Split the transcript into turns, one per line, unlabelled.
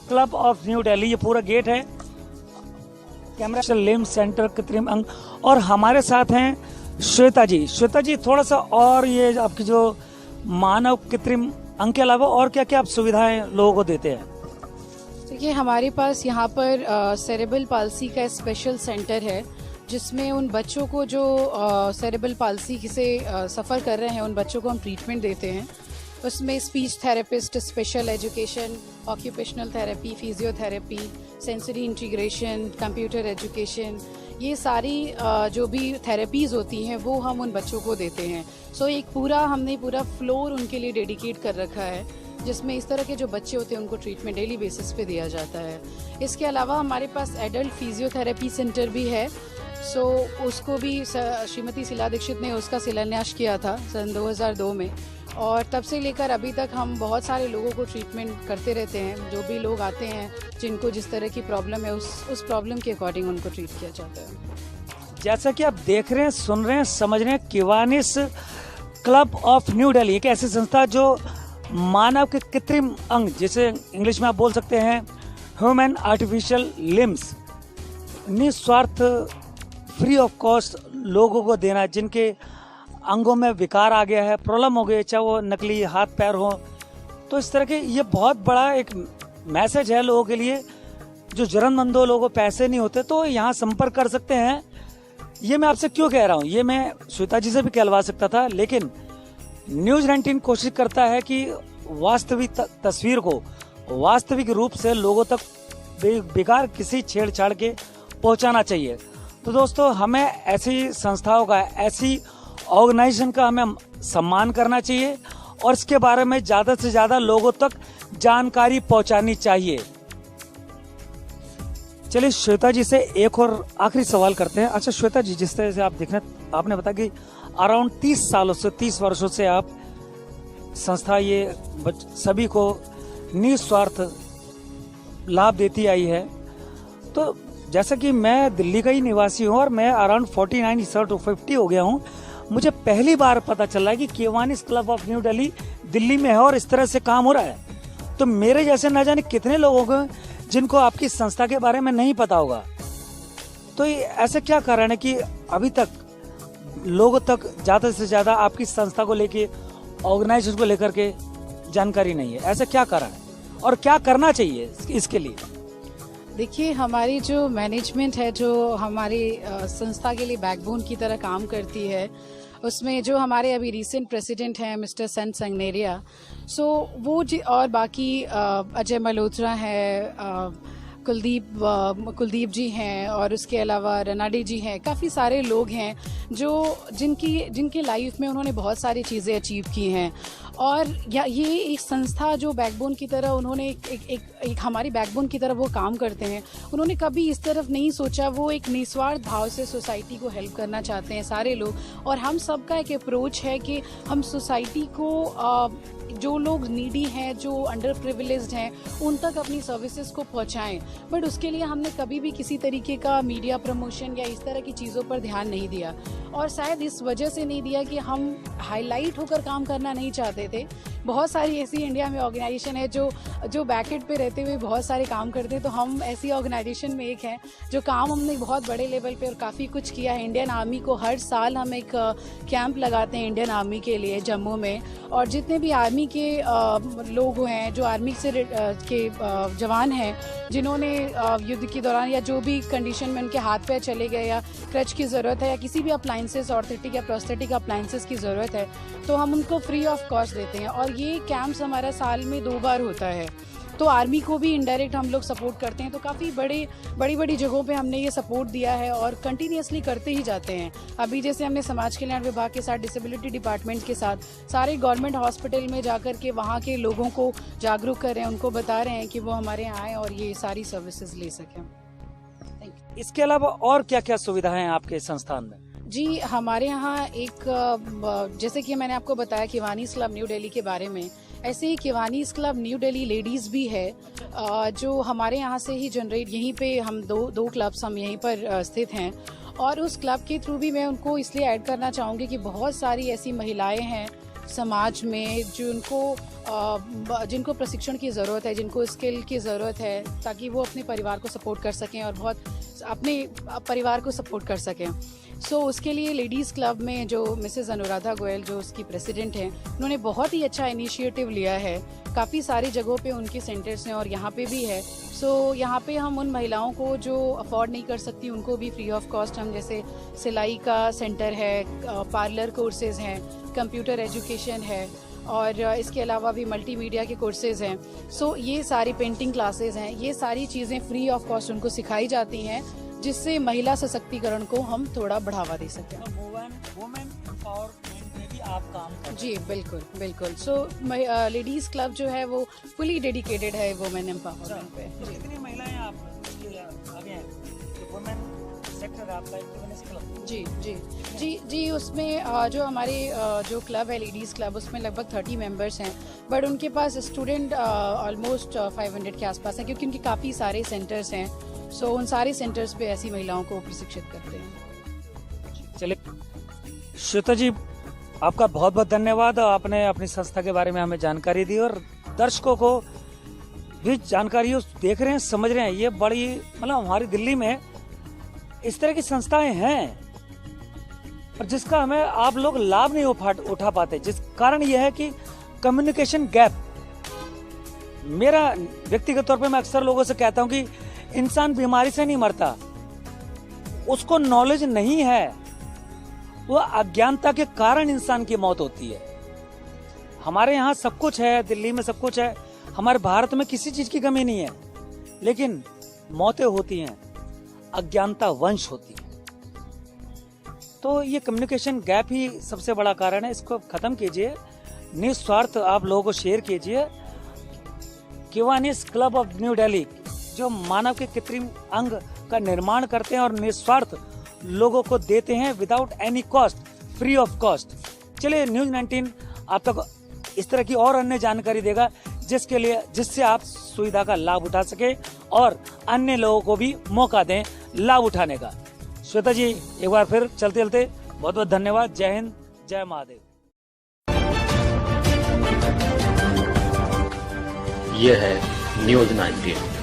Club of New Delhi, ये पूरा gate है कैमरा लिम्ब सेंटर कृत्रिम अंग। और हमारे साथ हैं श्वेता जी। श्वेता जी, थोड़ा सा और ये आपकी जो मानव कृत्रिम अंग के अलावा और क्या क्या आप सुविधाएं लोगों को देते हैं?
देखिए, हमारे पास यहाँ पर सेरेब्रल पाल्सी का स्पेशल सेंटर है, जिसमें उन बच्चों को जो सेरेब्रल पाल्सी से सफ़र कर रहे हैं उन बच्चों को हम ट्रीटमेंट देते हैं। उसमें speech therapist, special education, occupational therapy, physiotherapy, sensory integration, computer education, ये सारी जो भी थेरेपीज़ होती हैं वो हम उन बच्चों को देते हैं। हमने पूरा फ्लोर उनके लिए डेडिकेट कर रखा है, जिसमें इस तरह के जो बच्चे होते हैं उनको ट्रीटमेंट डेली बेसिस पे दिया जाता है। इसके अलावा हमारे पास एडल्ट फिजियोथेरेपी सेंटर भी है। उसको भी श्रीमती शीला दीक्षित ने उसका शिलान्यास किया था सन 2002 में, और तब से लेकर अभी तक हम बहुत सारे लोगों को ट्रीटमेंट करते रहते हैं। जो भी लोग आते हैं जिनको जिस तरह की प्रॉब्लम है उस प्रॉब्लम के अकॉर्डिंग उनको ट्रीट किया जाता है।
जैसा कि आप देख रहे हैं, सुन रहे हैं, समझ रहे हैं, किवानिस क्लब ऑफ न्यू दिल्ली एक ऐसी संस्था जो मानव के कृत्रिम अंग, जिसे इंग्लिश में आप बोल सकते हैं ह्यूमन आर्टिफिशियल लिम्स, निस्वार्थ फ्री ऑफ कॉस्ट लोगों को देना, जिनके अंगों में विकार आ गया है, प्रॉब्लम हो गई, चाहे वो नकली हाथ पैर हो। तो इस तरह के ये बहुत बड़ा एक मैसेज है लोगों के लिए जो जरूरतमंद हो, लोगों को पैसे नहीं होते तो यहाँ संपर्क कर सकते हैं। ये मैं आपसे क्यों कह रहा हूँ, ये मैं श्वेता जी से भी कहलवा सकता था, लेकिन न्यूज़ 19 कोशिश करता है कि वास्तविक तस्वीर को वास्तविक रूप से लोगों तक बेकार किसी छेड़छाड़ के पहुंचाना चाहिए। तो दोस्तों, हमें ऐसी संस्थाओं का, ऐसी ऑर्गेनाइजेशन का हमें सम्मान करना चाहिए और इसके बारे में ज्यादा से ज्यादा लोगों तक जानकारी पहुंचानी चाहिए। चलिए श्वेता जी से एक और आखिरी सवाल करते हैं। अच्छा श्वेता जी, जिस तरह से आप देख रहे हैं, आपने बताया कि अराउंड 30 वर्षों से आप संस्था ये सभी को निस्वार्थ लाभ देती आई है। तो जैसा कि मैं दिल्ली का ही निवासी हूँ और मैं अराउंड 49 इस to 50 हो गया हूँ, मुझे पहली बार पता चला है कि Kiwanis club of New Delhi Delhi में है और इस तरह से काम हो रहा है। तो मेरे जैसे न जाने कितने लोगों को जिनको आपकी संस्था के बारे में नहीं पता होगा। तो ये ऐसे क्या कारण है कि अभी तक लोगों तक ज्यादा से ज्यादा आपकी संस्था को लेके, ऑर्गेनाइजेशन को लेकर के जानकारी नहीं है? ऐसा क्या कारण है और क्या करना चाहिए इसके लिए?
देखिए, हमारी जो मैनेजमेंट है, जो हमारी संस्था के लिए बैकबोन की तरह काम करती है, उसमें जो हमारे अभी रिसेंट प्रेसिडेंट हैं मिस्टर सन संगनेरिया, वो और बाकी अजय मल्होत्रा है, कुलदीप जी हैं, और उसके अलावा रनाडे जी हैं। काफ़ी सारे लोग हैं जो जिनकी लाइफ में उन्होंने बहुत सारी चीज़ें अचीव की हैं। और ये एक संस्था जो बैकबोन की तरह उन्होंने एक हमारी बैकबोन की तरह वो काम करते हैं। उन्होंने कभी इस तरफ नहीं सोचा, वो एक निस्वार्थ भाव से सोसाइटी को हेल्प करना चाहते हैं सारे लोग। और हम सबका एक अप्रोच है कि हम सोसाइटी को जो लोग नीडी हैं, जो अंडर प्रिविलेज्ड हैं, उन तक अपनी सर्विसेज को पहुंचाएं। बट उसके लिए हमने कभी भी किसी तरीके का मीडिया प्रमोशन या इस तरह की चीज़ों पर ध्यान नहीं दिया, और शायद इस वजह से नहीं दिया कि हम हाईलाइट होकर काम करना नहीं चाहते थे। बहुत सारी ऐसी इंडिया में ऑर्गेनाइजेशन है जो बैकेट पे रहते हुए बहुत सारे काम करते हैं। तो हम ऐसी ऑर्गेनाइजेशन में एक हैं जो काम हमने बहुत बड़े लेवल पे और काफ़ी कुछ किया है। इंडियन आर्मी को हर साल हम एक कैंप लगाते हैं इंडियन आर्मी के लिए जम्मू में, और जितने भी आर्मी के लोग हैं, जो आर्मी से के जवान हैं, जिन्होंने युद्ध के दौरान या जो भी कंडीशन में उनके हाथ पैर चले गए या क्रच की ज़रूरत है या किसी भी अप्लाइंसेस, ऑर्थोटिक या प्रोस्थेटिक अप्लाइंसेस की ज़रूरत है, तो हम उनको फ्री ऑफ कॉस्ट देते हैं। और ये कैंप्स हमारा साल में 2 बार होता है। तो आर्मी को भी इनडायरेक्ट हम लोग सपोर्ट करते हैं। तो काफ़ी बड़ी जगहों पे हमने ये सपोर्ट दिया है और कंटिन्यूसली करते ही जाते हैं। अभी जैसे हमने समाज कल्याण विभाग के साथ, डिसेबिलिटी डिपार्टमेंट के साथ सारे गवर्नमेंट हॉस्पिटल में जाकर के वहाँ के लोगों को जागरूक कर रहे हैं, उनको बता रहे हैं कि वो हमारे यहाँ आएँ और ये सारी सर्विसेज ले सकें।
इसके अलावा और क्या क्या सुविधाएं हैं आपके संस्थान में?
जी, हमारे यहाँ एक जैसे कि मैंने आपको बताया किवानिस क्लब न्यू दिल्ली के बारे में, ऐसे ही किवानिस क्लब न्यू दिल्ली लेडीज़ भी है जो हमारे यहाँ से ही जनरेट, यहीं पे हम दो क्लब्स हम यहीं पर स्थित हैं। और उस क्लब के थ्रू भी मैं उनको इसलिए ऐड करना चाहूँगी कि बहुत सारी ऐसी महिलाएं हैं समाज में जिनको प्रशिक्षण की ज़रूरत है, जिनको स्किल की ज़रूरत है, ताकि वो अपने परिवार को सपोर्ट कर सकें और बहुत अपने परिवार को सपोर्ट कर सकें। सो उसके लिए लेडीज़ क्लब में जो मिसेज़ अनुराधा गोयल जो उसकी प्रेसिडेंट हैं, उन्होंने बहुत ही अच्छा इनिशिएटिव लिया है। काफ़ी सारी जगहों पे उनके सेंटर्स हैं और यहाँ पे भी है। सो यहाँ पे हम उन महिलाओं को जो अफोर्ड नहीं कर सकती उनको भी फ्री ऑफ कॉस्ट हम, जैसे सिलाई का सेंटर है, पार्लर कोर्सेज़ हैं, कंप्यूटर एजुकेशन है और इसके अलावा भी मल्टीमीडिया के कोर्सेज़ हैं। सो ये सारी पेंटिंग क्लासेस हैं, ये सारी चीज़ें फ्री ऑफ कॉस्ट उनको सिखाई जाती हैं, जिससे महिला सशक्तिकरण को हम थोड़ा बढ़ावा दे सकें।
वुमेन एम्पावरमेंट में भी आप काम कर रहे हैं।
जी बिल्कुल बिल्कुल। सो लेडीज़ क्लब जो है वो फुली डेडिकेटेड है वुमेन एम्पावरमेंट पे।
तो कितनी महिलाएं आप आगे हैं? वुमेन सेक्टर आपका फेमिनिस्ट क्लब।
जी उसमें जो हमारे जो क्लब है लेडीज़ क्लब, उसमें लगभग 30 मेंबर्स हैं, बट उनके पास स्टूडेंट ऑलमोस्ट 500 के आसपास हैं, क्योंकि उनके काफ़ी सारे सेंटर्स हैं। सो उन सारे सेंटर्स पे ऐसी महिलाओं को प्रशिक्षित करते हैं।
चलिए श्वेता जी, आपका बहुत बहुत धन्यवाद। आपने अपनी संस्था के बारे में हमें जानकारी दी और दर्शकों को भी जानकारी देख रहे हैं, समझ रहे हैं। ये बड़ी मतलब हमारी दिल्ली में इस तरह की संस्थाएं हैं और जिसका हमें आप लोग लाभ नहीं उठा पाते, जिस कारण यह है कि कम्युनिकेशन गैप। मेरा व्यक्तिगत तौर पे मैं अक्सर लोगों से कहता हूं कि इंसान बीमारी से नहीं मरता, उसको नॉलेज नहीं है, वो अज्ञानता के कारण इंसान की मौत होती है। हमारे यहाँ सब कुछ है, दिल्ली में सब कुछ है, हमारे भारत में किसी चीज की कमी नहीं है, लेकिन मौतें होती हैं, अज्ञानता वंश होती है। तो ये कम्युनिकेशन गैप ही सबसे बड़ा कारण है। इसको खत्म कीजिए, निस्वार्थ आप लोगों को शेयर कीजिए। किवानिस क्लब ऑफ न्यू दिल्ली जो मानव के कृत्रिम अंग का निर्माण करते हैं और निस्वार्थ लोगों को देते हैं without any cost, free of cost. चलिए न्यूज़ 19 आप तक इस तरह की और अन्य जानकारी देगा जिससे आप सुविधा का लाभ उठा सके और अन्य लोगों को भी मौका दें लाभ उठाने का। श्वेता जी, एक बार फिर चलते चलते बहुत बहुत धन्यवाद। जय हिंद, जय महादेव।
यह है न्यूज़ 19।